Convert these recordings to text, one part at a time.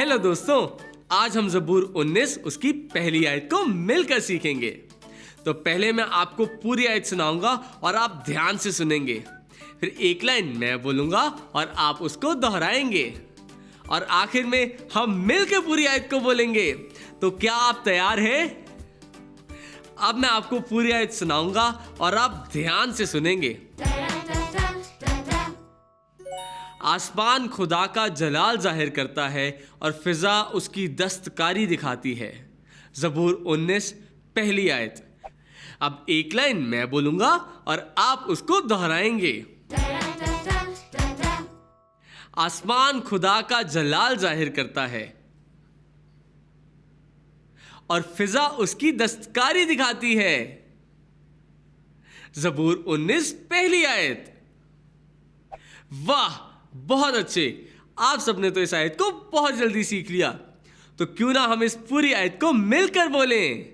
Hello दोस्तों, आज हम ज़बूर 19 उसकी पहली आयत को मिलकर सीखेंगे। तो पहले मैं आपको पूरी आयत सुनाऊंगा और आप ध्यान से सुनेंगे। फिर एक लाइन मैं बोलूंगा और आप उसको दोहराएंगे और आखिर में हम मिलकर पूरी आयत को बोलेंगे। तो क्या आप तैयार हैं? अब मैं आपको पूरी आयत सुनाऊंगा और आप ध्यान से सुनेंगे। आसमान खुदा का जलाल जाहिर करता है और फिजा उसकी दस्तकारी दिखाती है। ज़बूर 19 पहली आयत। अब एक लाइन मैं बोलूंगा और आप उसको दोहराएंगे। आसमान खुदा का जलाल जाहिर करता है और फिजा उसकी दस्तकारी दिखाती है। ज़बूर 19 पहली आयत। वाह, बहुत अच्छे। आप सबने तो इस आयत को बहुत जल्दी सीख लिया। तो क्यों ना हम इस पूरी आयत को मिलकर बोलें।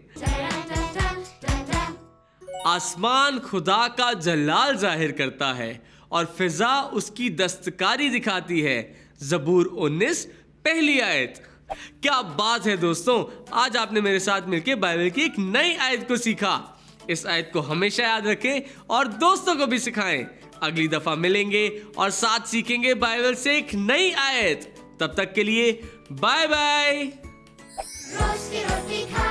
आसमान खुदा का जलाल जाहिर करता है और फिजा उसकी दस्तकारी दिखाती है। ज़बूर 19 पहली आयत। क्या बात है दोस्तों, आज आपने मेरे साथ मिलकर बाइबल की एक नई आयत को सीखा। इस आयत को हमेशा याद रखें और दोस्तों को भी सिखाएं। अगली दफा मिलेंगे और साथ सीखेंगे बाइबल से एक नई आयत। तब तक के लिए बाय बाय। रोज की रोटी खा